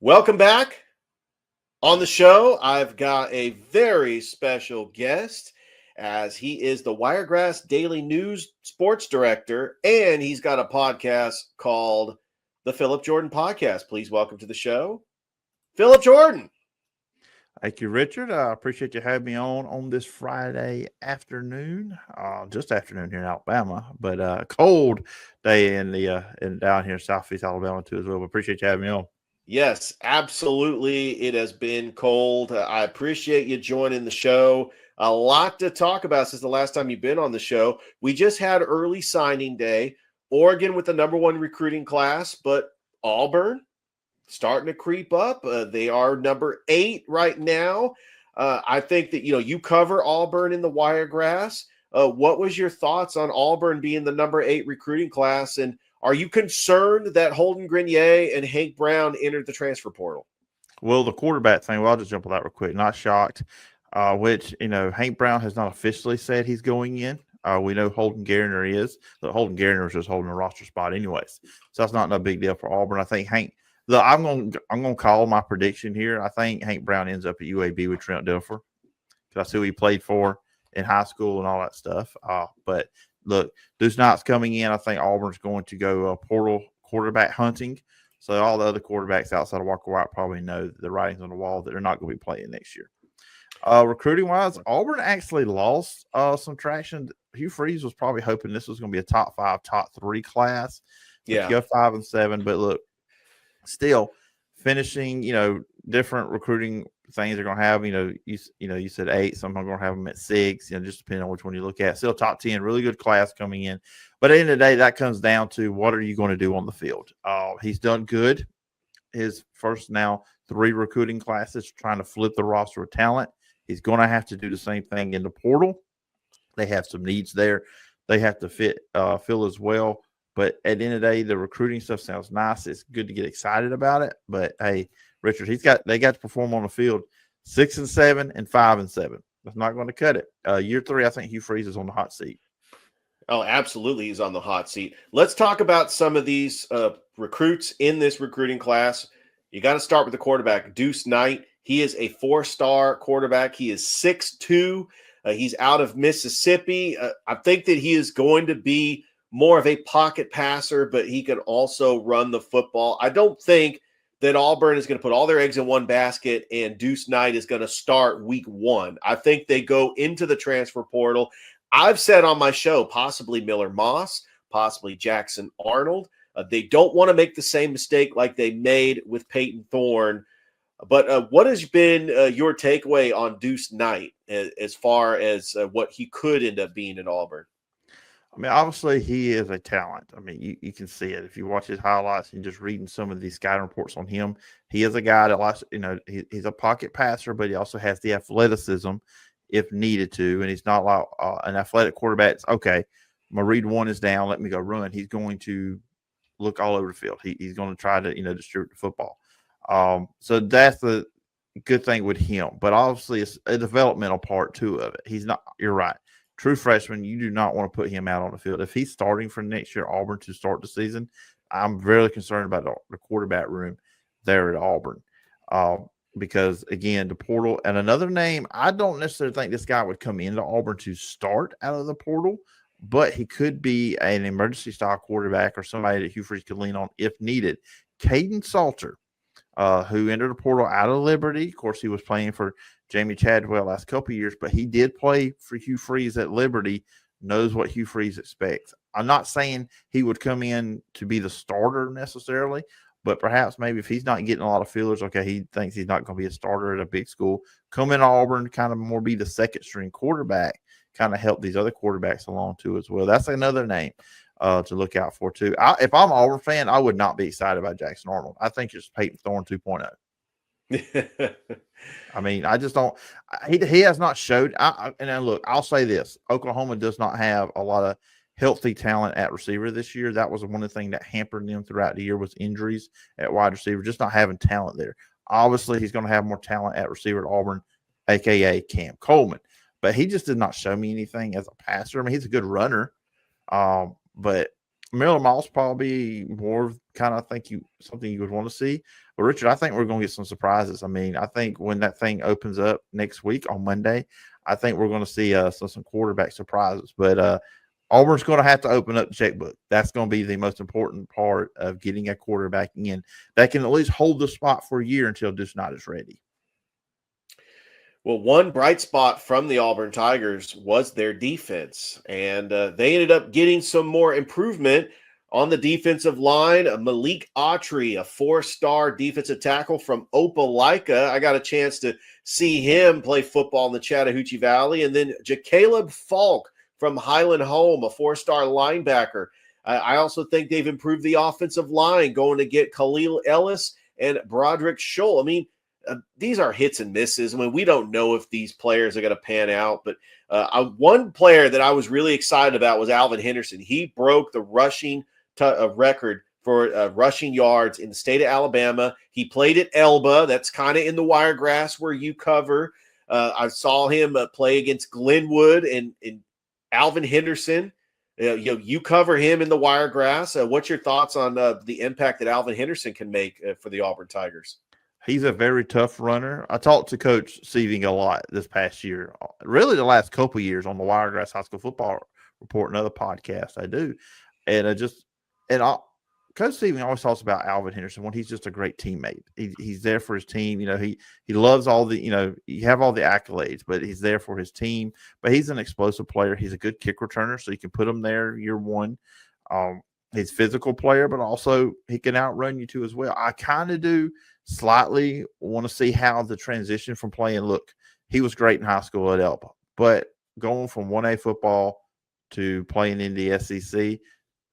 Welcome back. On the show, I've got a very special guest, as he is the Wiregrass Daily News sports director, and he's got a podcast called the Phillip Jordan Podcast. Please welcome to the show, Phillip Jordan. Thank you, Richard. I appreciate you having me on this Friday afternoon, just afternoon here in Alabama, but a cold day in down here in Southeast Alabama too as well. But appreciate you having me on. Yes, absolutely. It has been cold. I appreciate you joining the show. A lot to talk about since the last time you've been on the show. We just had early signing day. Oregon with the #1 recruiting class, but Auburn starting to creep up. They are number 8 right now. I think that, you cover Auburn in the Wiregrass. What was your thoughts on Auburn being the number 8 recruiting class? And are you concerned that Holden Grenier and Hank Brown entered the transfer portal? Well, the quarterback thing, I'll just jump on that real quick. Not shocked, which, Hank Brown has not officially said he's going in. We know Holden Garner is. But Holden Garner is just holding a roster spot anyways. So that's not no big deal for Auburn. I think I'm gonna call my prediction here. I think Hank Brown ends up at UAB with Trent Dilfer, because that's who he played for in high school and all that stuff. But look, Deuce Knight's coming in. I think Auburn's going to go portal quarterback hunting. So all the other quarterbacks outside of Walker White probably know the writing's on the wall that they're not going to be playing next year. Recruiting-wise, Auburn actually lost some traction. Hugh Freeze was probably hoping this was going to be a top 5, top 3 class. Yeah. Go 5 and 7, but look, still finishing, different recruiting things they're going to have. You said 8. Some are going to have them at 6. Just depending on which one you look at. Still top 10, really good class coming in. But at the end of the day, that comes down to what are you going to do on the field. He's done good. His first now 3 recruiting classes, trying to flip the roster of talent. He's going to have to do the same thing in the portal. They have some needs there. They have to fill as well. But at the end of the day, the recruiting stuff sounds nice. It's good to get excited about it. But hey, Richard, they got to perform on the field 6 and 7 and 5 and 7. That's not going to cut it. Year 3, I think Hugh Freeze is on the hot seat. Oh, absolutely, he's on the hot seat. Let's talk about some of these recruits in this recruiting class. You got to start with the quarterback, Deuce Knight. He is a 4-star quarterback. He is 6'2". He's out of Mississippi. I think that he is going to be more of a pocket passer, but he can also run the football. I don't think that Auburn is going to put all their eggs in one basket and Deuce Knight is going to start week 1. I think they go into the transfer portal. I've said on my show, possibly Miller Moss, possibly Jackson Arnold. They don't want to make the same mistake like they made with Peyton Thorne. But what has been your takeaway on Deuce Knight as far as what he could end up being at Auburn? I mean, obviously, he is a talent. I mean, you can see it. If you watch his highlights and just reading some of these scouting reports on him, he is a guy that likes, he's a pocket passer, but he also has the athleticism if needed to. And he's not like an athletic quarterback. It's, okay, my read 1 is down, let me go run. He's going to look all over the field. He's going to try to, distribute the football. So that's the good thing with him. But obviously, it's a developmental part, too, of it. He's not – you're right. True freshman, you do not want to put him out on the field. If he's starting for next year, Auburn, to start the season, I'm very concerned about the quarterback room there at Auburn. Because, again, the portal – and another name, I don't necessarily think this guy would come into Auburn to start out of the portal, but he could be an emergency-style quarterback or somebody that Hugh Freeze could lean on if needed. Caden Salter. who entered the portal out of Liberty. Of course, he was playing for Jamie Chadwell last couple of years, but he did play for Hugh Freeze at Liberty, knows what Hugh Freeze expects. I'm not saying he would come in to be the starter necessarily, but perhaps maybe if he's not getting a lot of fielders, okay, he thinks he's not going to be a starter at a big school, come in Auburn, kind of more be the second string quarterback, kind of help these other quarterbacks along too as well. That's another name to look out for too. If I'm an Auburn fan, I would not be excited about Jackson Arnold. I think it's Peyton Thorne 2.0. I mean, I just don't. He has not showed. And look, I'll say this: Oklahoma does not have a lot of healthy talent at receiver this year. That was one of the things that hampered them throughout the year was injuries at wide receiver, just not having talent there. Obviously, he's going to have more talent at receiver at Auburn, aka Cam Coleman, but he just did not show me anything as a passer. I mean, he's a good runner, but Miller Moss probably more kind of something you would want to see. But Richard, I think we're going to get some surprises. I mean, I think when that thing opens up next week on Monday, I think we're going to see some quarterback surprises. But Auburn's going to have to open up the checkbook. That's going to be the most important part of getting a quarterback in that can at least hold the spot for a year until Deuce Knight is ready. Well, one bright spot from the Auburn Tigers was their defense, and they ended up getting some more improvement on the defensive line. Malik Autry, a 4-star defensive tackle from Opelika. I got a chance to see him play football in the Chattahoochee Valley. And then Jacaleb Falk from Highland Home, a 4-star linebacker. I also think they've improved the offensive line, going to get Khalil Ellis and Broderick Scholl. I mean, these are hits and misses. I mean, we don't know if these players are going to pan out, but one player that I was really excited about was Alvin Henderson. He broke the rushing record for rushing yards in the state of Alabama. He played at Elba. That's kind of in the Wiregrass where you cover. I saw him play against Glenwood and Alvin Henderson. You cover him in the Wiregrass. What's your thoughts on the impact that Alvin Henderson can make for the Auburn Tigers? He's a very tough runner. I talked to Coach Sieving a lot this past year, really the last couple of years on the Wiregrass High School Football Report and other podcasts I do. And Coach Sieving always talks about Alvin Henderson when he's just a great teammate. He's there for his team. You know, he loves all the, you have all the accolades, but he's there for his team. But he's an explosive player. He's a good kick returner, so you can put him there year one. He's a physical player, but also he can outrun you too as well. I kind of do slightly want to see how the transition from playing, look, he was great in high school at Elba, but going from 1A football to playing in the SEC,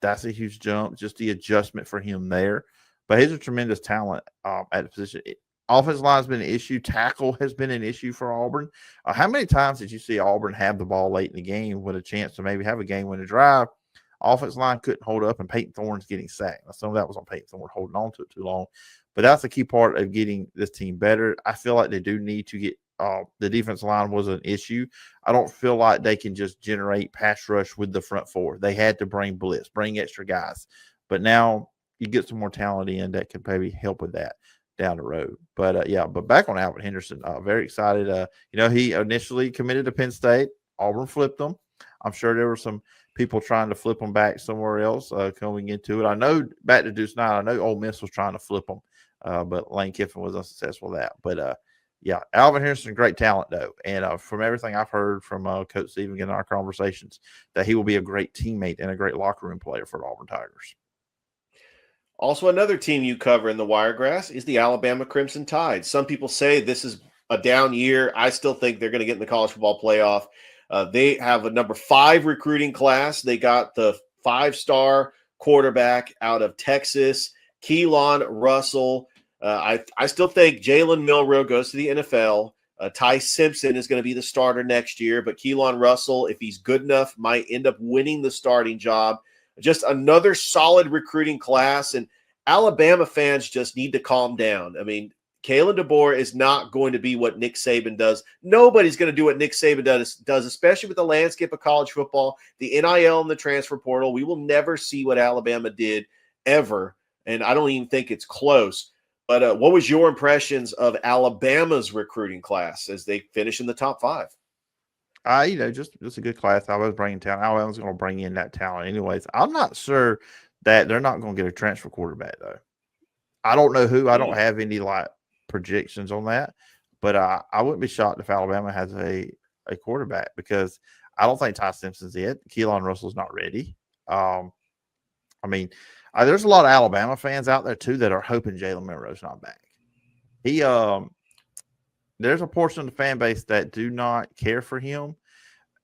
that's a huge jump, just the adjustment for him there. But he's a tremendous talent at the position. Offensive line has been an issue. Tackle has been an issue for Auburn. How many times did you see Auburn have the ball late in the game with a chance to maybe have a game-winning drive? Offensive line couldn't hold up, and Peyton Thorne's getting sacked. Now, some of that was on Peyton Thorne holding on to it too long. But that's a key part of getting this team better. I feel like they do need to get the defensive line was an issue. I don't feel like they can just generate pass rush with the front four. They had to bring blitz, bring extra guys. But now you get some more talent in that can maybe help with that down the road. But, but back on Alvin Henderson, very excited. He initially committed to Penn State. Auburn flipped him. I'm sure there were some people trying to flip him back somewhere else coming into it. I know back to Deuce Knight, I know Ole Miss was trying to flip him. But Lane Kiffin was unsuccessful with that. But, Alvin Henderson, great talent, though. And from everything I've heard from Coach Stephen in our conversations, that he will be a great teammate and a great locker room player for the Auburn Tigers. Also, another team you cover in the Wiregrass is the Alabama Crimson Tide. Some people say this is a down year. I still think they're going to get in the college football playoff. They have a number 5 recruiting class. They got the 5-star quarterback out of Texas, Keelan Russell. I still think Jalen Milroe goes to the NFL. Ty Simpson is going to be the starter next year, but Keelan Russell, if he's good enough, might end up winning the starting job. Just another solid recruiting class, and Alabama fans just need to calm down. I mean, Kalen DeBoer is not going to be what Nick Saban does. Nobody's going to do what Nick Saban does, especially with the landscape of college football, the NIL and the transfer portal. We will never see what Alabama did ever, and I don't even think it's close. But what was your impressions of Alabama's recruiting class as they finish in the top 5? Just a good class. I was bringing talent. Alabama's going to bring in that talent anyways. I'm not sure that they're not going to get a transfer quarterback, though. I don't know who. I don't have any like projections on that, but I wouldn't be shocked if Alabama has a quarterback because I don't think Ty Simpson's it. Keelan Russell's not ready. I mean, there's a lot of Alabama fans out there too that are hoping Jalen Milroe's not back. There's a portion of the fan base that do not care for him,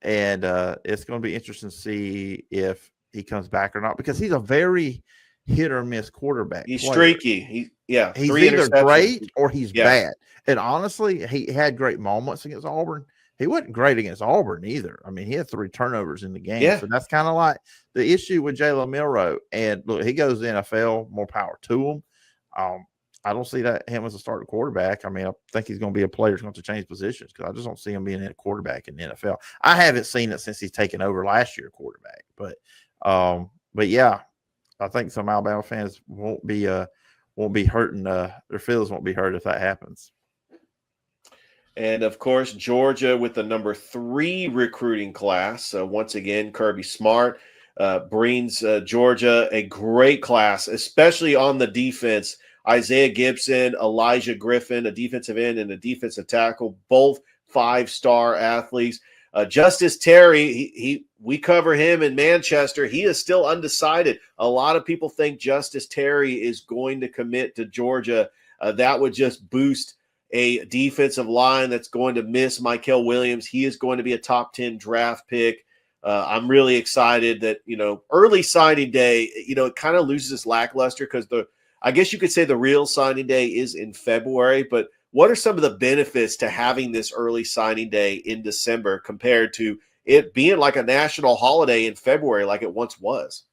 and it's going to be interesting to see if he comes back or not because he's a very hit or miss quarterback. He's streaky. He's either great or he's bad. And honestly, he had great moments against Auburn. He wasn't great against Auburn either. I mean, he had 3 turnovers in the game. Yeah. So that's kind of like the issue with Jalen Milroe. And look, he goes to the NFL, more power to him. I don't see him as a starting quarterback. I mean, I think he's going to be a player who's going to change positions because I just don't see him being a quarterback in the NFL. I haven't seen it since he's taken over last year quarterback. But yeah, I think some Alabama fans won't be hurting. Their feelings won't be hurt if that happens. And of course, Georgia with the number 3 recruiting class. Once again, Kirby Smart brings Georgia a great class, especially on the defense. Isaiah Gibson, Elijah Griffin, a defensive end and a defensive tackle, both 5-star athletes. Justice Terry, we cover him in Manchester. He is still undecided. A lot of people think Justice Terry is going to commit to Georgia. That would just boost a defensive line that's going to miss Mykel Williams. He is going to be a top 10 draft pick. I'm really excited that, early signing day, it kind of loses its lackluster because I guess you could say the real signing day is in February, but what are some of the benefits to having this early signing day in December compared to it being like a national holiday in February like it once was?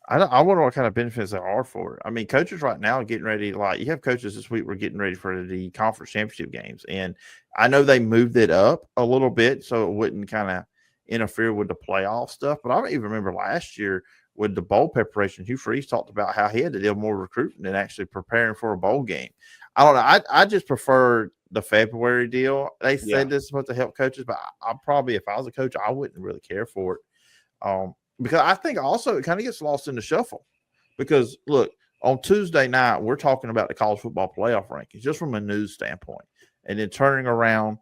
I wonder what kind of benefits there are for it. I mean, coaches right now are getting ready. You have coaches this week. We're getting ready for the conference championship games, and I know they moved it up a little bit so it wouldn't kind of interfere with the playoff stuff. But I don't even remember last year with the bowl preparation. Hugh Freeze talked about how he had to deal more recruiting than actually preparing for a bowl game. I don't know. I just prefer the February deal. They said this is supposed to help coaches, but I probably, if I was a coach, I wouldn't really care for it. Because I think also it kind of gets lost in the shuffle. Because, look, on Tuesday night, we're talking about the college football playoff rankings just from a news standpoint. And then turning around,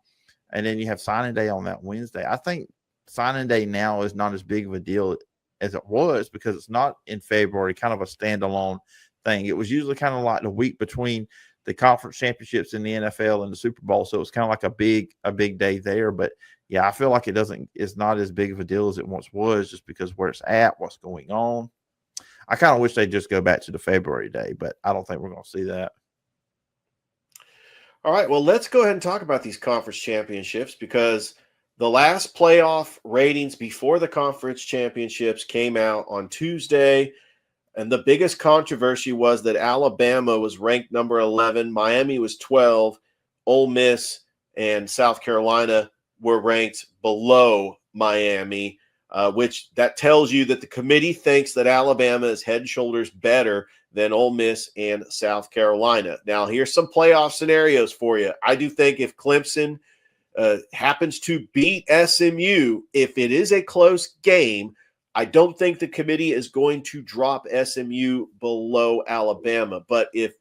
and then you have signing day on that Wednesday. I think signing day now is not as big of a deal as it was because it's not in February, kind of a standalone thing. It was usually kind of like the week between the conference championships in the NFL and the Super Bowl. So it's kind of like a big day there. But yeah, I feel like it's not as big of a deal as it once was just because where it's at, what's going on. I kind of wish they'd just go back to the February day, but I don't think we're going to see that. All right, well, let's go ahead and talk about these conference championships because the last playoff ratings before the conference championships came out on Tuesday, and the biggest controversy was that Alabama was ranked number 11, Miami was 12, Ole Miss and South Carolina were ranked below Miami, which that tells you that the committee thinks that Alabama is head and shoulders better than Ole Miss and South Carolina. Now, here's some playoff scenarios for you. I do think if Clemson happens to beat SMU, if it is a close game, I don't think the committee is going to drop SMU below Alabama. But if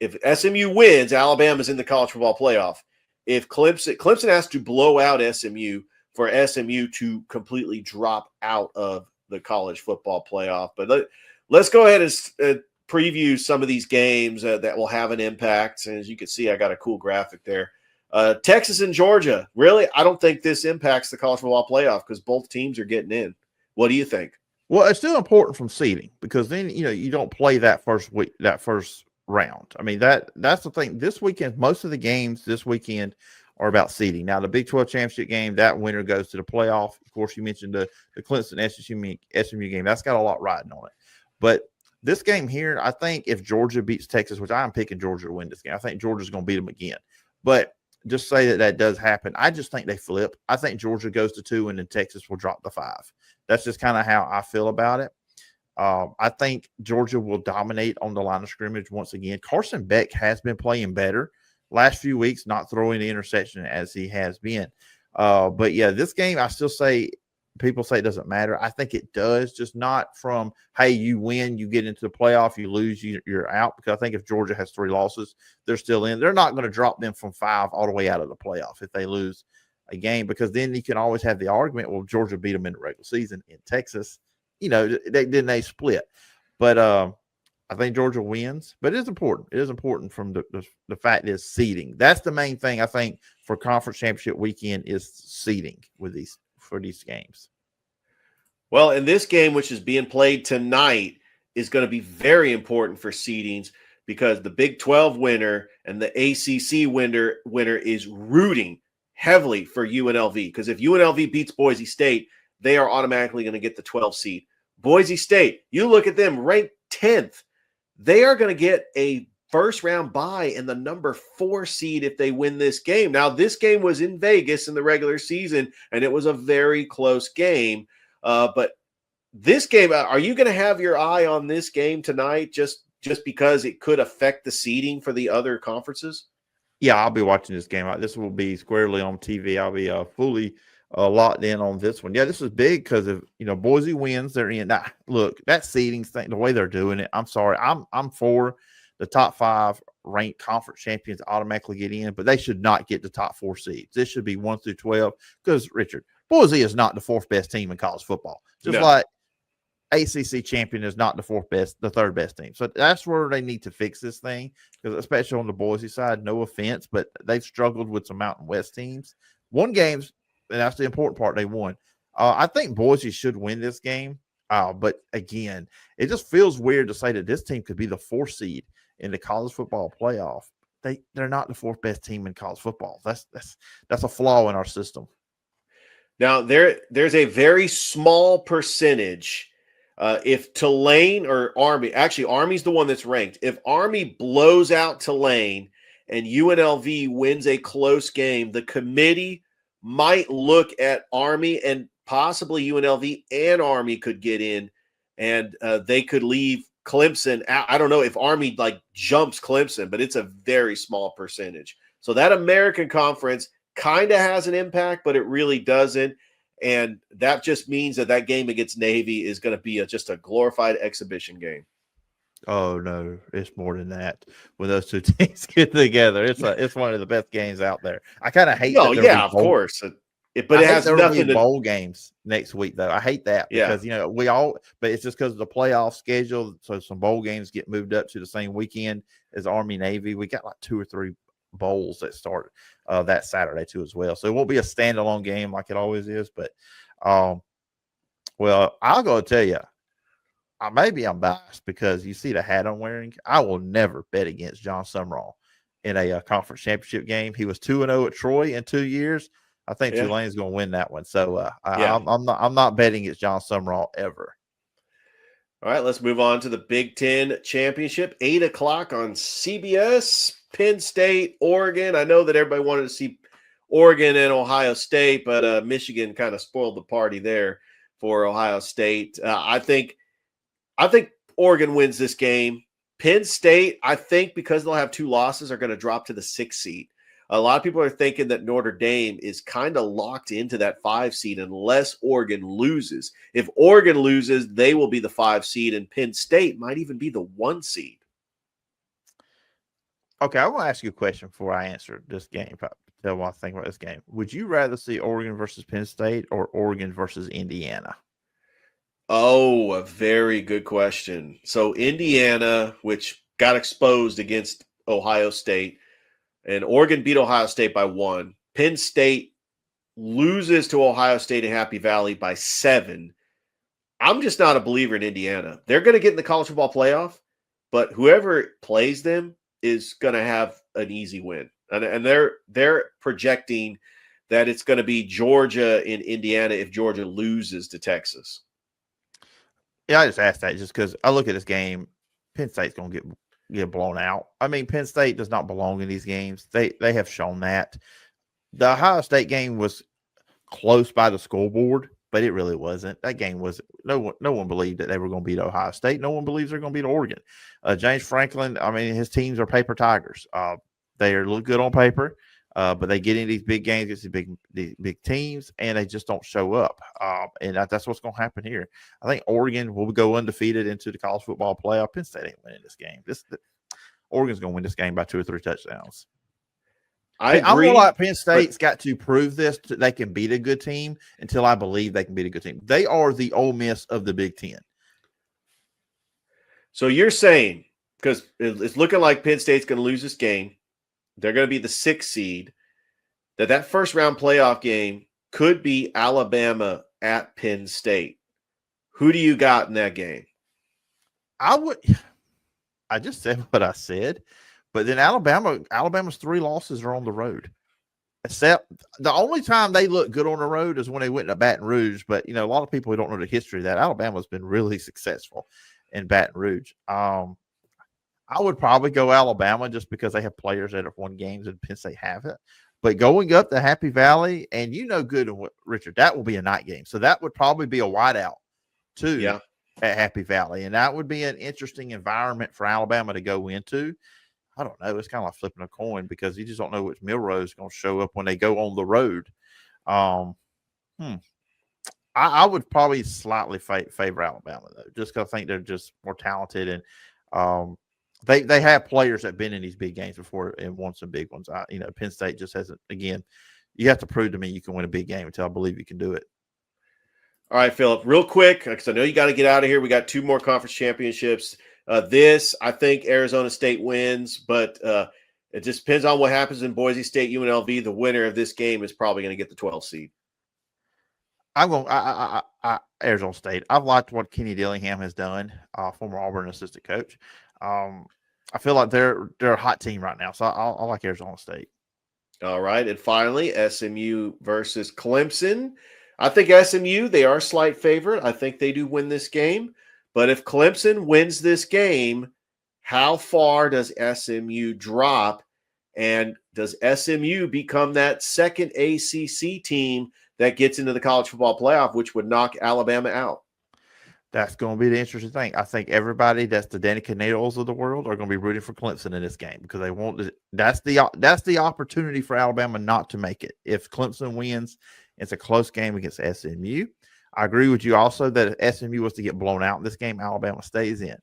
SMU wins, Alabama's in the college football playoff. If Clemson has to blow out SMU for SMU to completely drop out of the college football playoff. But let's go ahead and preview some of these games that will have an impact. And as you can see, I got a cool graphic there. Texas and Georgia. Really, I don't think this impacts the college football playoff because both teams are getting in. What do you think? Well, it's still important from seeding because then you don't play that first week, that first round. I mean that's the thing. This weekend, most of the games this weekend are about seeding. Now, the Big 12 championship game, that winner goes to the playoff. Of course, you mentioned the Clemson SMU game. That's got a lot riding on it. But this game here, I think if Georgia beats Texas, which I'm picking Georgia to win this game, I think Georgia's going to beat them again. But just say that does happen. I just think they flip. I think Georgia goes to 2 and then Texas will drop the 5. That's just kind of how I feel about it. I think Georgia will dominate on the line of scrimmage once again. Carson Beck has been playing better last few weeks, not throwing the interception as he has been. But yeah, this game, I still say people say it doesn't matter. I think it does, just not from, hey, you win, you get into the playoff, you lose, you're out. Because I think if Georgia has 3 losses, they're still in. They're not going to drop them from 5 all the way out of the playoff if they lose a game, because then you can always have the argument, well, Georgia beat them in the regular season. In Texas, they split. But I think Georgia wins, but it is important. It is important from the fact is seeding. That's the main thing I think for conference championship weekend is seeding for these games. Well, in this game, which is being played tonight, is going to be very important for seedings because the Big 12 winner and the ACC winner is rooting heavily for UNLV, because if UNLV beats Boise State, they are automatically going to get the 12 seed. Boise State, you look at them ranked 10th. They are going to get a first round bye and the number 4 seed if they win this game. Now, this game was in Vegas in the regular season, and it was a very close game. But this game, are you going to have your eye on this game tonight just because it could affect the seeding for the other conferences? Yeah, I'll be watching this game. This will be squarely on TV. I'll be fully locked in on this one. Yeah, this is big because of Boise wins, they're in. Now, look, that seeding thing, the way they're doing it, I'm sorry, I'm for the top 5 ranked conference champions automatically get in, but they should not get the top 4 seeds. This should be 1 through 12 because Richard, Boise is not the 4th best team in college football. Just like ACC champion is not the 3rd best team. So that's where they need to fix this thing, because especially on the Boise side, no offense, but they've struggled with some Mountain West teams. Won games, and that's the important part. They won. I think Boise should win this game. But again, it just feels weird to say that this team could be the 4th seed in the college football playoff. They're not the 4th best team in college football. That's a flaw in our system. Now, there's a very small percentage. If Tulane or Army, actually Army's the one that's ranked. If Army blows out Tulane and UNLV wins a close game, the committee might look at Army, and possibly UNLV and Army could get in, and they could leave Clemson out. I don't know if Army jumps Clemson, but it's a very small percentage. So that American Conference kind of has an impact, but it really doesn't. And that just means that game against Navy is going to be just a glorified exhibition game. Oh no, it's more than that. When those two teams get together, it's one of the best games out there. I kind of hate. Oh yeah, of course. But it has nothing to bowl games next week though. I hate that because but it's just because of the playoff schedule. So some bowl games get moved up to the same weekend as Army Navy. We got 2 or 3 bowls that start that Saturday too as well. So it won't be a standalone game like it always is. But well, I'll go tell you, maybe I'm biased because you see the hat I'm wearing. I will never bet against John Sumrall in a conference championship game. He was 2-0 at Troy in 2 years. I think Tulane's going to win that one. So I'm not betting against John Sumrall ever. All right, let's move on to the Big Ten Championship, 8 o'clock on CBS. Penn State, Oregon. I know that everybody wanted to see Oregon and Ohio State, but Michigan kind of spoiled the party there for Ohio State. I think Oregon wins this game. Penn State, I think because they'll have 2 losses, are going to drop to the 6th seed. A lot of people are thinking that Notre Dame is kind of locked into that 5 seed unless Oregon loses. If Oregon loses, they will be the 5 seed, and Penn State might even be the 1 seed. Okay, I want to ask you a question before I answer this game. Tell what I think about this game. Would you rather see Oregon versus Penn State or Oregon versus Indiana? Oh, a very good question. So Indiana, which got exposed against Ohio State, and Oregon beat Ohio State by 1. Penn State loses to Ohio State in Happy Valley by 7. I'm just not a believer in Indiana. They're going to get in the college football playoff, but whoever plays them is going to have an easy win. And they're projecting that it's going to be Georgia in Indiana if Georgia loses to Texas. Yeah, I just asked that just because I look at this game. Penn State's going to get blown out. I mean, Penn State does not belong in these games. They have shown that. The Ohio State game was close by the scoreboard, but it really wasn't. That game was no one believed that they were going to beat Ohio State. No one believes they're going to beat Oregon. James Franklin, I mean, his teams are paper tigers. They look good on paper. But they get in these big games against these big teams, and they just don't show up. And that's what's going to happen here. I think Oregon will go undefeated into the college football playoff. Penn State ain't winning this game. Oregon's going to win this game by 2 or 3 touchdowns. I agree. I'm more like Penn State's got to prove this. They can beat a good team until I believe they can beat a good team. They are the Ole Miss of the Big Ten. So you're saying, because it's looking like Penn State's going to lose this game, they're going to be the 6th seed, that first round playoff game could be Alabama at Penn State. Who do you got in that game? I just said what I said, but then Alabama's 3 losses are on the road. Except the only time they look good on the road is when they went to Baton Rouge. But, a lot of people who don't know the history of that, Alabama's been really successful in Baton Rouge. I would probably go Alabama just because they have players that have won games and Penn State haven't. But going up to Happy Valley, and good, Richard, that will be a night game. So that would probably be a whiteout too at Happy Valley. And that would be an interesting environment for Alabama to go into. I don't know. It's kind of like flipping a coin because you just don't know which Milrose is going to show up when they go on the road. I would probably slightly favor Alabama, though, just because I think they're just more talented and they have players that have been in these big games before and won some big ones. Penn State just hasn't. Again, you have to prove to me you can win a big game until I believe you can do it. All right, Phillip, real quick, because I know you got to get out of here. We got 2 more conference championships. I think Arizona State wins, but it just depends on what happens in Boise State, UNLV. The winner of this game is probably going to get the 12th seed. I'm going Arizona State. I've liked what Kenny Dillingham has done, former Auburn assistant coach. I feel like they're a hot team right now, so I like Arizona State. All right, and finally, SMU versus Clemson. I think SMU, they are a slight favorite. I think they do win this game. But if Clemson wins this game, how far does SMU drop? And does SMU become that second ACC team that gets into the college football playoff, which would knock Alabama out? That's going to be the interesting thing. I think everybody that's the Danny Canados of the world are going to be rooting for Clemson in this game because they want to. That's the opportunity for Alabama not to make it. If Clemson wins, it's a close game against SMU. I agree with you also that if SMU was to get blown out in this game, Alabama stays in.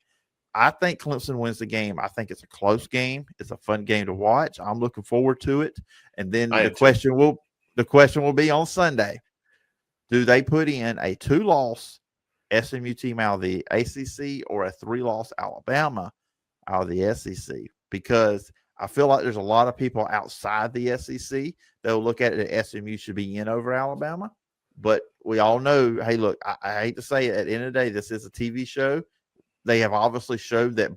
I think Clemson wins the game. I think it's a close game. It's a fun game to watch. I'm looking forward to it. And then the question will be on Sunday. Do they put in a 2-loss SMU team out of the ACC or a 3-loss Alabama out of the SEC? Because I feel like there's a lot of people outside the SEC that will look at it that SMU should be in over Alabama. But we all know, hey, look, I hate to say it, at the end of the day, this is a TV show. They have obviously showed that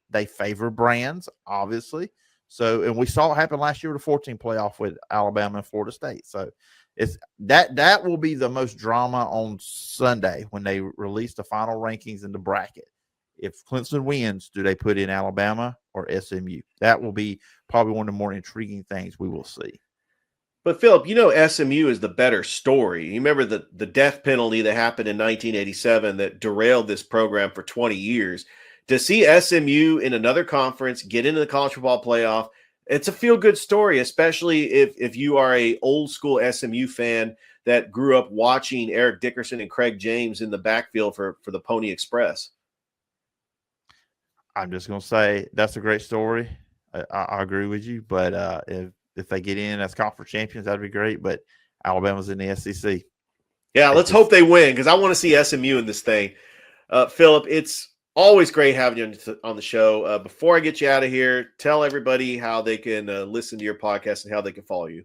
they favor brands, obviously. So, and we saw it happen last year with the 14 playoff with Alabama and Florida State. So it's that will be the most drama on Sunday when they release the final rankings in the bracket. If Clemson wins, do they put in Alabama or SMU? That will be probably one of the more intriguing things we will see. But, Phillip, SMU is the better story. You remember the death penalty that happened in 1987 that derailed this program for 20 years. To see SMU in another conference get into the college football playoff, it's a feel-good story, especially if you are a old-school SMU fan that grew up watching Eric Dickerson and Craig James in the backfield for the Pony Express. I'm just going to say that's a great story. I agree with you, but if they get in as conference champions, that'd be great. But Alabama's in the SEC. Yeah, let's hope they win because I want to see SMU in this thing. Phillip, it's always great having you on the show. Before I get you out of here, tell everybody how they can listen to your podcast and how they can follow you.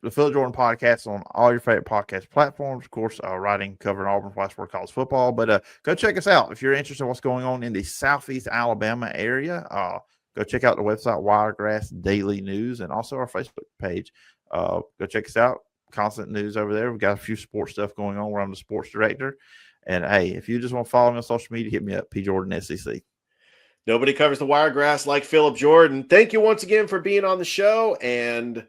The Phillip Jordan Podcast on all your favorite podcast platforms. Of course, writing, covering Auburn, Flashboard, college football. But go check us out if you're interested in what's going on in the Southeast Alabama area. Go check out the website, Wiregrass Daily News, and also our Facebook page. Go check us out. Constant news over there. We've got a few sports stuff going on where I'm the sports director. And, hey, if you just want to follow me on social media, hit me up, P. Jordan SEC. Nobody covers the Wiregrass like Phillip Jordan. Thank you once again for being on the show, and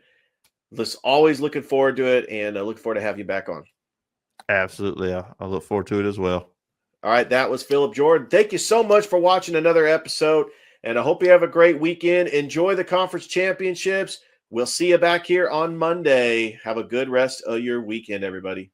always looking forward to it, and I look forward to having you back on. Absolutely. I look forward to it as well. All right, that was Phillip Jordan. Thank you so much for watching another episode. And I hope you have a great weekend. Enjoy the conference championships. We'll see you back here on Monday. Have a good rest of your weekend, everybody.